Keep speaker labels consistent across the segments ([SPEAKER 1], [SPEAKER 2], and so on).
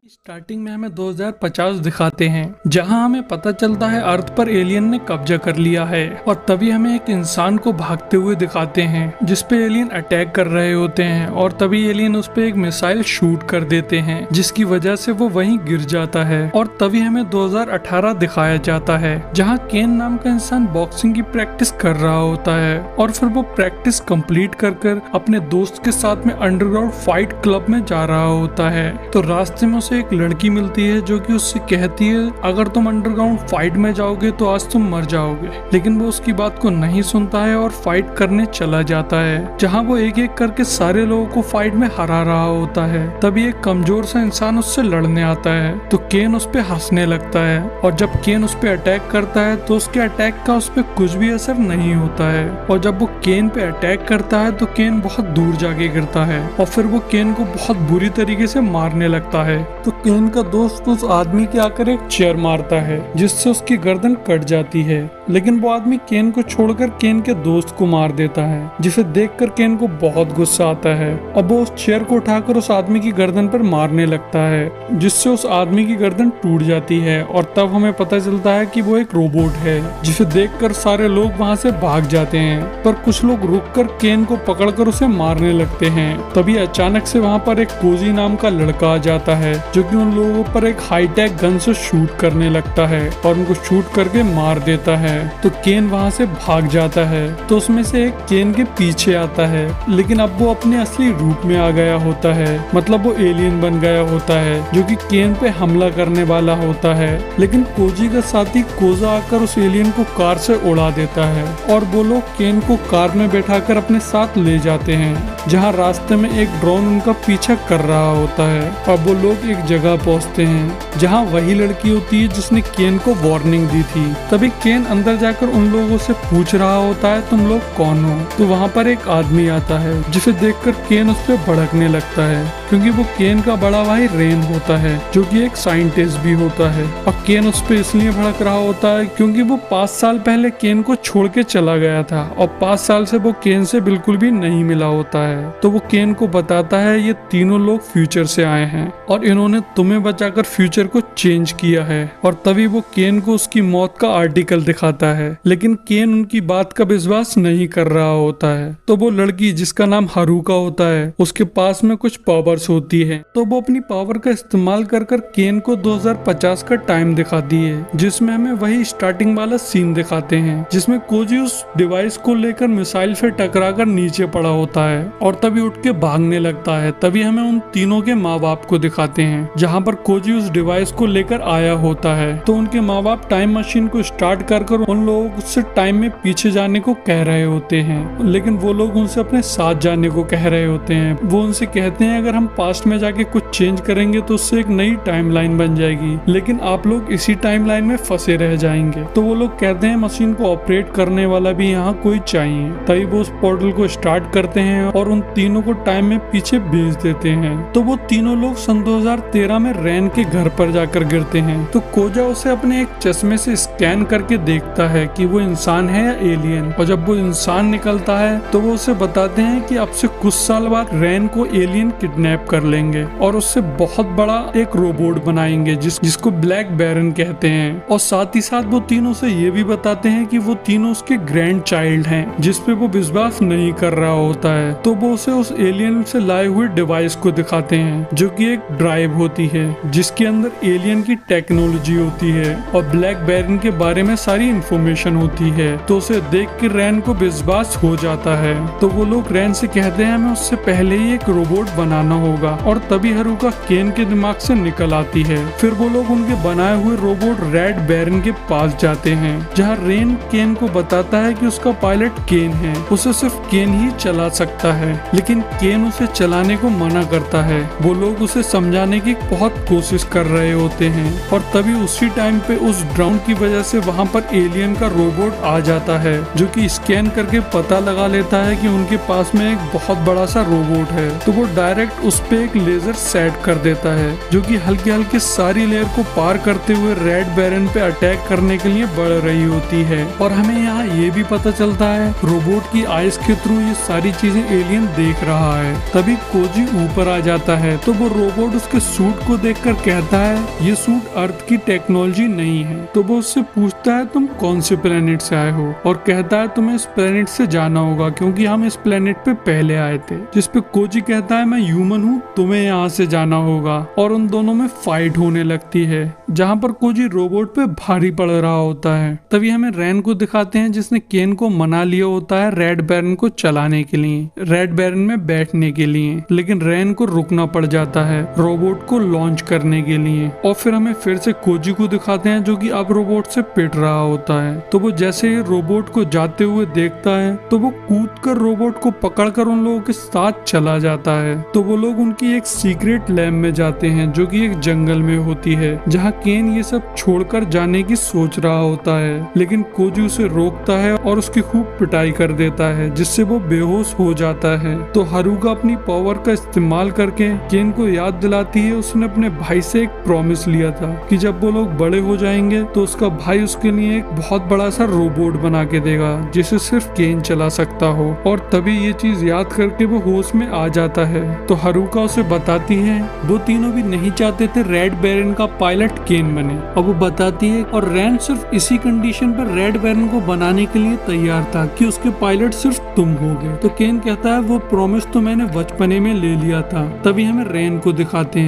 [SPEAKER 1] Starting में हमें 2050 दिखाते हैं, जहां हमें पता चलता है अर्थ पर एलियन ने कब्जा कर लिया है। और तभी हमें एक इंसान को भागते हुए दिखाते हैं जिसपे एलियन अटैक कर रहे होते हैं। और तभी एलियन उस पे एक मिसाइल शूट कर देते हैं जिसकी वजह से वो वहीं गिर जाता है। और तभी हमें 2018 दिखाया जाता है, जहां केन नाम का इंसान बॉक्सिंग की प्रैक्टिस कर रहा होता है। और फिर वो प्रैक्टिस कंप्लीट कर अपने दोस्त के साथ में अंडरग्राउंड फाइट क्लब में जा रहा होता है। तो रास्ते में उसे एक लड़की मिलती है जो कि उससे कहती है, अगर तुम अंडरग्राउंड फाइट में जाओगे तो आज तुम मर जाओगे। लेकिन वो उसकी बात को नहीं सुनता है और फाइट करने चला जाता है, जहां वो एक एक करके सारे लोगों को फाइट में हरा रहा होता है। तभी एक कमजोर सा इंसान उससे लड़ने आता है तो केन उस पे हंसने लगता है। और जब केन उस पे अटैक करता है तो उसके अटैक का उस पे कुछ भी असर नहीं होता है। और जब वो केन पे अटैक करता है तो केन बहुत दूर जाके गिरता है और फिर वो केन को बहुत बुरी तरीके से मारने लगता है। तो केन का दोस्त उस आदमी के आकर एक चेयर मारता है जिससे उसकी गर्दन कट जाती है। लेकिन वो आदमी केन को छोड़कर केन के दोस्त को मार देता है, जिसे देखकर केन को बहुत गुस्सा आता है। अब वो उस चेयर को उठाकर उस आदमी की गर्दन पर मारने लगता है, जिससे उस आदमी की गर्दन टूट जाती है। और तब हमें पता चलता है कि वो एक रोबोट है, जिसे देखकर सारे लोग वहाँ से भाग जाते हैं। पर कुछ लोग रुककर केन को पकड़कर उसे मारने लगते हैं। तभी अचानक से वहाँ पर एक कोजी नाम का लड़का आ जाता है, जो कि उन लोगों पर एक हाईटेक गन से शूट करने लगता है और उनको शूट करके मार देता है। तो केन वहाँ से भाग जाता है। तो उसमें से एक केन के पीछे आता है, लेकिन अब वो अपने असली रूप में आ गया होता है, मतलब वो एलियन बन गया होता है जो कि केन पे हमला करने वाला होता है। लेकिन कोजी का साथी कोजा आकर उस एलियन को कार से उड़ा देता है और वो लोग केन को कार में बैठाकर अपने साथ ले जाते हैं, जहाँ रास्ते में एक ड्रोन उनका पीछा कर रहा होता है। और वो लोग एक जगह पहुँचते हैं जहाँ वही लड़की होती है जिसने केन को वार्निंग दी थी। तभी केन अंदर जाकर उन लोगों से पूछ रहा होता है, तुम लोग कौन हो? तो वहाँ पर एक आदमी आता है जिसे देखकर केन उस पर भड़कने लगता है, क्योंकि वो केन का बड़ा भाई रेन होता है जो कि एक साइंटिस्ट भी होता है। और केन उस पर इसलिए भड़क रहा होता है क्योंकि वो 5 साल पहले केन को छोड़ के चला गया था और 5 साल से वो केन से बिल्कुल भी नहीं मिला होता है। तो वो केन को बताता है, ये तीनों लोग फ्यूचर से आए हैं और इन्होंने तुम्हें बचाकर फ्यूचर को चेंज किया है। और तभी वो केन को उसकी मौत का आर्टिकल दिखाता है, लेकिन केन उनकी बात का विश्वास नहीं कर रहा होता है। तो वो लड़की जिसका नाम हारुका होता है, उसके पास में कुछ पावर्स होती है, तो वो अपनी पावर का इस्तेमाल कर केन को 2050 का टाइम दिखाती है, जिसमें हमें वही स्टार्टिंग वाला सीन दिखाते हैं जिसमें कोजी उस डिवाइस को लेकर मिसाइल से टकराकर नीचे पड़ा होता है और तभी उठ के भागने लगता है। तभी हमें उन तीनों के माँ बाप को दिखाते हैं, जहाँ पर कोजी उस डिवाइस को लेकर आया होता है। तो उनके माँ बाप टाइम मशीन को स्टार्ट कर उन लोगों से टाइम में पीछे जाने को कह रहे होते हैं, लेकिन वो लोग उनसे अपने साथ जाने को कह रहे होते हैं। वो उनसे कहते हैं, अगर हम पास्ट में जाके कुछ चेंज करेंगे तो उससे एक नई टाइमलाइन बन जाएगी, लेकिन आप लोग इसी टाइमलाइन में फंसे रह जाएंगे। तो वो लोग कहते हैं, मशीन को ऑपरेट करने वाला भी यहाँ कोई चाहिए। तभी वो उस पोर्टल को स्टार्ट करते हैं और उन तीनों को टाइम में पीछे भेज देते हैं। तो वो तीनों लोग सन 2013 में रैन के घर पर जाकर गिरते हैं। तो कोजा उसे अपने एक चश्मे से स्कैन करके देखता है कि वो इंसान है या एलियन। और जब वो इंसान निकलता है तो वो उसे बताते हैं कि अब से कुछ साल बाद रैन को एलियन किडनैप कर लेंगे और उससे बहुत बड़ा एक रोबोट बनाएंगे जिसको ब्लैक बैरन कहते हैं। और साथ ही साथ वो तीनों से ये भी बताते हैं कि वो तीनों उसके ग्रैंड चाइल्ड हैं, जिसपे वो विश्वास नहीं कर रहा होता है। तो वो उसे उस एलियन से लाए हुए डिवाइस को दिखाते हैं, जो कि एक ड्राइव होती है जिसके अंदर एलियन की टेक्नोलॉजी होती है और ब्लैक बैरन के बारे में सारी इंफॉर्मेशन होती है। तो उसे देख के रैन को विश्वास हो जाता है। तो वो लोग रैन से कहते हैं, हमें उससे पहले ही एक रोबोट बनाना होगा। और तभी हारुका केन के दिमाग से निकल आती है। फिर वो लोग उनके बनाए हुए रोबोट रेड बैरन के पास जाते हैं, जहाँ रेन केन को बताता है कि उसका पायलट केन है, उसे सिर्फ केन ही चला सकता है। लेकिन केन उसे चलाने को मना करता है। वो लोग उसे समझाने की बहुत कोशिश कर रहे होते हैं और तभी उसी टाइम पे उस ड्रोन की वजह से वहाँ पर एलियन का रोबोट आ जाता है, जो कि स्कैन करके पता लगा लेता है कि उनके पास में एक बहुत बड़ा सा रोबोट है। तो वो डायरेक्ट उस पे एक लेजर सेट कर देता है जो कि हल्के हल्के सारी लेयर को पार करते हुए रेड बैरन पे अटैक करने के लिए बढ़ रही होती है। और हमें यहाँ ये भी पता चलता है रोबोट की आइस के थ्रू ये सारी चीजें एलियन देख रहा है। तभी कोजी ऊपर आ जाता है तो वो रोबोट उसके सूट को देखकर कहता है ये सूट अर्थ की टेक्नोलॉजी नहीं है। तो वो उससे पूछता है तुम कौन से प्लेनेट से आए हो, और कहता है तुम्हें इस प्लेनेट से जाना होगा क्योंकि हम इस प्लेनेट पे पहले आए थे। जिस पे कोजी कहता है मैं ह्यूमन हूँ, तुम्हें यहाँ से जाना होगा। और उन दोनों में फाइट होने लगती है जहाँ पर कोजी रोबोट पे भारी पड़ रहा होता है। तभी हमें रैन को दिखाते हैं जिसने केन को मना लिया होता है रेड बैरन को चलाने के लिए, रेड बैरन में बैठने के लिए, लेकिन रैन को रुकना पड़ जाता है रोबोट को लॉन्च करने के लिए। और फिर हमें फिर से कोजी को दिखाते हैं जो कि अब रोबोट से पिट रहा होता है। तो वो जैसे ही रोबोट को जाते हुए देखता है तो वो कूद कर रोबोट को पकड़कर उन लोगों के साथ चला जाता है। तो वो लोग उनकी एक सीक्रेट लैब में जाते हैं जो कि एक जंगल में होती है, जहाँ केन ये सब छोड़कर जाने की सोच रहा होता है, लेकिन कोजी उसे रोकता है और उसकी खूब पिटाई कर देता है जिससे वो बेहोश हो जाता है। तो हारुका अपनी पावर का इस्तेमाल करके केन को याद दिलाती है उसने अपने भाई से एक प्रॉमिस लिया था कि जब वो लोग बड़े हो जाएंगे तो उसका भाई उसके लिए एक बहुत बड़ा सा रोबोट बना के देगा जिसे सिर्फ केन चला सकता हो। और तभी ये चीज याद करके वो होश में आ जाता है। तो हारुका उसे बताती है वो तीनों भी नहीं चाहते थे रेड बैरन का पायलट केन बने, और वो बताती है और रैन सिर्फ इसी कंडीशन पर रेड बैरन को बनाने के लिए तैयार था कि उसके पायलट सिर्फ तुम होगे। तो केन कहता है वो प्रॉमिस तो मैंने बचपने में ले लिया था। तभी हमें रेन को दिखाते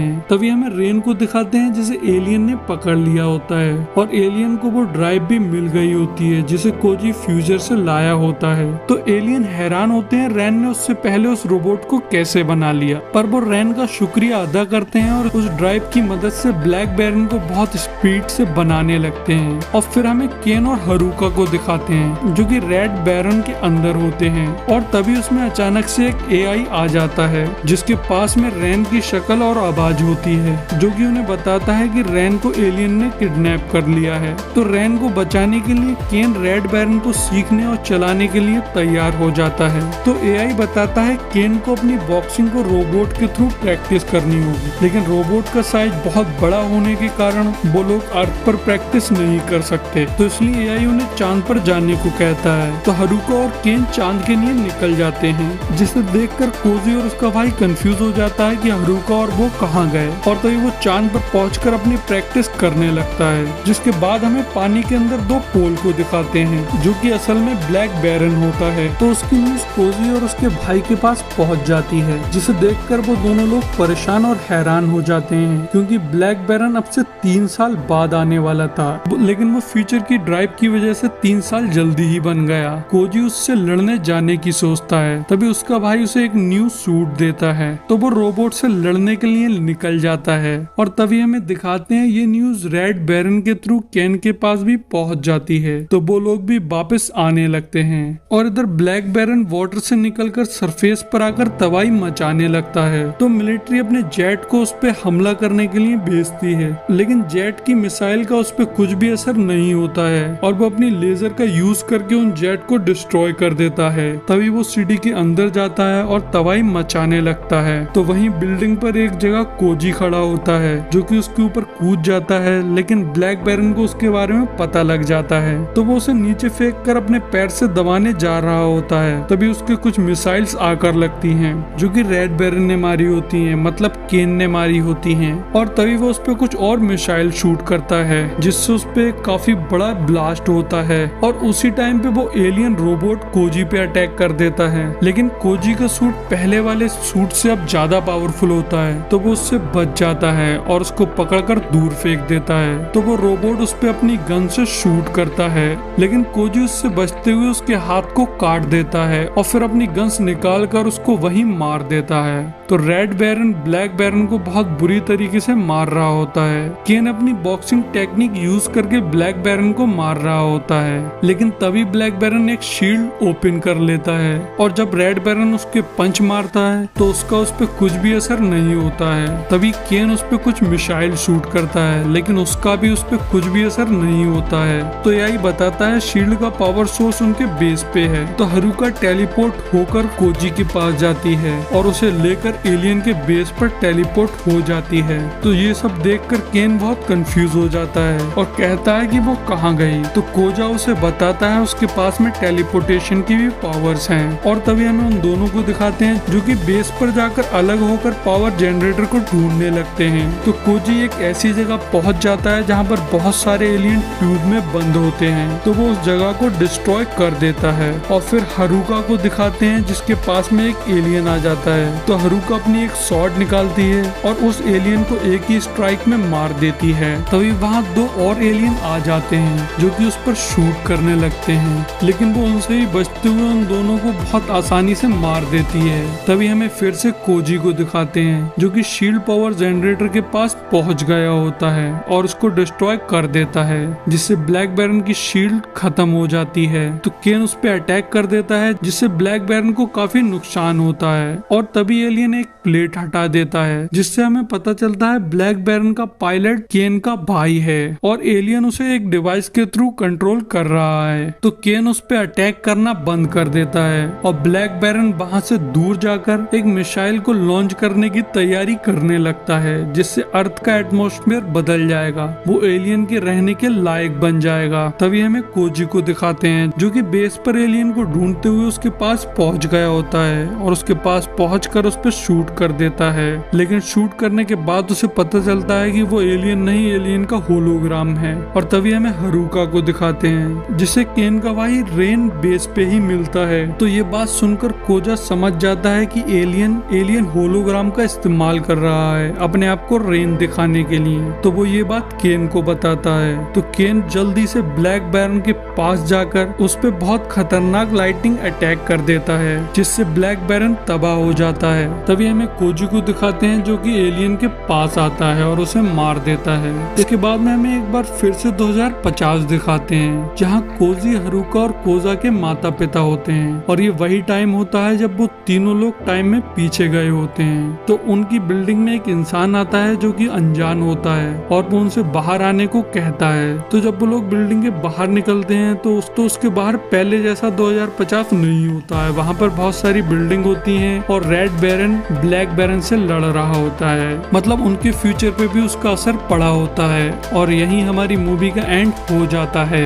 [SPEAKER 1] हैं जिसे एलियन ने पकड़ लिया होता है, और एलियन को वो ड्राइव भी मिल गई होती है जिसे कोजी फ्यूचर से लाया होता है। तो एलियन हैरान होते हैं रैन ने उससे पहले उस रोबोट को कैसे बना लिया, पर वो रैन का शुक्रिया अदा करते हैं और उस ड्राइव की मदद से ब्लैक बैरन को बहुत स्पीड से बनाने लगते हैं। और फिर हमें केन और हारुका को दिखाते हैं जो कि रेड बैरन के अंदर होते हैं। और तभी उसमें अचानक से एक एआई आ जाता है जिसके पास में रैन की शक्ल और आवाज होती है जो कि उन्हें बताता है कि रैन को एलियन ने किडनैप कर लिया है। तो रैन को बचाने के लिए केन रेड बैरन को सीखने और चलाने के लिए तैयार हो जाता है। तो एआई बताता है केन को अपनी बॉक्सिंग को रोबोट के थ्रू प्रैक्टिस करनी होगी, लेकिन रोबोट का साइज बहुत बड़ा होने के कारण वो लोग अर्थ पर प्रैक्टिस नहीं कर सकते। तो इसलिए एआई उन्हें चांद पर जाने को कहता है। तो हारुका और केन चांद के लिए निकल जाते हैं, जिसे देखकर कोजी और उसका भाई कंफ्यूज हो जाता है कि हारुका और वो कहाँ गए। और तभी वो चांद पर पहुंचकर अपनी प्रैक्टिस करने लगता है। जिसके बाद हमें पानी के अंदर दो पोल को दिखाते हैं जो कि असल में ब्लैक बैरन होता है। तो उसकी न्यूज कोजी और उसके भाई के पास पहुंच जाती है, जिसे देखकर वो दोनों लोग परेशान और हैरान हो जाते हैं क्योंकि ब्लैक बैरन अब से 3 साल बाद आने वाला था, लेकिन वो फ्यूचर की ड्राइव की वजह से 3 साल जल्दी ही बन गया। कोजी उससे लड़ने जाने की सोचता है, तभी उसका भाई उसे एक न्यू सूट देता है तो वो रोबोट से लड़ने के लिए निकल जाता है। और तभी हमें दिखाते हैं ये न्यूज रेड बैरन के थ्रू केन के पास भी पहुंच जाती है, तो वो लोग भी वापस आने लगते हैं। और इधर ब्लैक बैरन वाटर से निकलकर सरफेस पर आकर तबाही मचाने लगता है। तो मिलिट्री अपने जेट को उस पे हमला करने के लिए भेजती है, लेकिन जेट की मिसाइल का उस पे कुछ भी असर नहीं होता है और वो अपनी लेजर का यूज करके उन जेट को डिस्ट्रॉय कर देता है। तभी वो सिटी के अंदर जाता है और तबाही मचाने लगता है। तो वहीं बिल्डिंग पर एक जगह कोजी खड़ा होता है जो कि उसके ऊपर कूद जाता है, लेकिन ब्लैक बैरन को उसके बारे में पता लग जाता है तो वो उसे नीचे फेंक कर अपने पैर से दबाने जा रहा होता है। तभी उसके कुछ मिसाइल्स आकर लगती हैं जो कि रेड बैरन ने मारी होती हैं, मतलब केन ने मारी होती हैं। और तभी वो उस पे कुछ और मिसाइल शूट करता है जिससे उस पे काफी बड़ा ब्लास्ट होता है। और उसी टाइम पे वो एलियन रोबोट कोजी पे अटैक कर देता है, लेकिन कोजी का सूट पहले वाले सूट से अब ज्यादा पावरफुल होता है तो वो उससे बच जाता है और उसको पकड़कर दूर फेंक देता है। तो वो रोबोट उस पे अपनी गन से शूट करता है, लेकिन कोजी उससे बचते हुए उसके हाथ को काट देता है और फिर अपनी गन्स निकाल कर उसको वहीं मार देता है। तो रेड बैरन ब्लैक बैरन को बहुत बुरी तरीके से मार रहा होता है। केन अपनी बॉक्सिंग टेक्निक यूज करके ब्लैक बैरन को मार रहा होता है, लेकिन तभी ब्लैक बैरन एक शील्ड ओपन कर लेता है और जब रेड बैरन उसके पंच मारता है तो उसका उस पे कुछ भी असर नहीं होता है। तभी केन उस पे कुछ मिसाइल शूट करता है, लेकिन उसका भी उस पे कुछ भी असर नहीं होता है। तो यही बताता है शील्ड का पावर सोर्स उनके बेस पे है। तो हारुका टेलीपोर्ट होकर कोजी के पास जाती है और उसे लेकर और एलियन के बेस पर टेलीपोर्ट हो जाती है। तो ये सब देखकर केन बहुत कंफ्यूज हो जाता है और कहता है कि वो कहाँ गई। तो कोजा उसे बताता है उसके पास में टेलीपोर्टेशन की भी पावर्स हैं। और तभी हमें उन दोनों को दिखाते हैं जो कि बेस पर जाकर अलग होकर पावर जनरेटर को ढूंढने लगते हैं। तो कोजी एक ऐसी जगह पहुंच जाता है जहां पर बहुत सारे एलियन ट्यूब में बंद होते हैं। तो वो उस जगह को डिस्ट्रॉय कर देता है और फिर हारुका को दिखाते हैं जिसके पास में एक एलियन आ जाता है। तो हारुका अपनी एक स्वॉर्ड निकालती है और उस एलियन को एक ही स्ट्राइक में मार देती है। तभी वहाँ दो और एलियन आ जाते हैं जो कि उस पर शूट करने लगते हैं, लेकिन वो उनसे ही बचते हुए उन दोनों को बहुत आसानी से मार देती है। तभी हमें फिर से कोजी को दिखाते हैं जो कि शील्ड पावर जनरेटर के पास पहुंच गया होता है और उसको डिस्ट्रॉय कर देता है, जिससे ब्लैक बैरन की शील्ड खत्म हो जाती है। तो केन उस पे अटैक कर देता है जिससे ब्लैक बैरन को काफी नुकसान होता है। और तभी एलियन एक प्लेट हटा देता है जिससे हमें पता चलता है ब्लैक बैरन का पायलट केन का भाई है और एलियन उसे एक डिवाइस के थ्रू कंट्रोल कर रहा है। तो केन उस पे अटैक करना बंद कर देता है और ब्लैक बैरन वहां से दूर जाकर एक मिसाइल को लॉन्च करने की तैयारी करने लगता है जिससे अर्थ का एटमॉस्फेयर बदल जाएगा, वो एलियन के रहने के लायक बन जाएगा। तभी हमें कोजी को दिखाते हैं जो कि बेस पर एलियन को ढूंढते हुए उसके पास पहुंच गया होता है और उसके पास पहुंचकर उस पर शूट कर देता है। लेकिन शूट करने के बाद उसे पता चलता है कि वो एलियन नहीं, एलियन का होलोग्राम है। और तभी हमें हारुका को दिखाते हैं जिसे केन का भाई रेन बेस पे ही मिलता है। तो ये बात सुनकर कोजा समझ जाता है कि एलियन होलोग्राम का इस्तेमाल कर रहा है अपने आप को रेन दिखाने के लिए। तो वो ये बात केन को बताता है। तो केन जल्दी से ब्लैक बैरन के पास जाकर उस पे बहुत खतरनाक लाइटनिंग अटैक कर देता है जिससे ब्लैक बैरन तबाह हो जाता है। तभी हमें कोजी को दिखाते हैं जो कि एलियन के पास आता है और उसे मार देता है। इसके बाद में हमें एक बार फिर से 2050 दिखाते हैं जहाँ कोजी, हारुका और कोजा के माता पिता होते हैं और ये वही टाइम होता है जब वो तीनों लोग टाइम में पीछे गए होते हैं। तो उनकी बिल्डिंग में एक इंसान आता है जो कि अनजान होता है और वो उनसे बाहर आने को कहता है। तो जब वो लोग बिल्डिंग के बाहर निकलते हैं तो उसके बाहर पहले जैसा 2050 नहीं होता है। वहाँ पर बहुत सारी बिल्डिंग होती हैं और रेड बैरन ब्लैक बैरन से लड़ रहा होता है, मतलब उनके फ्यूचर पे भी उसका असर पड़ा होता है। और यही हमारी मूवी का एंड हो जाता है।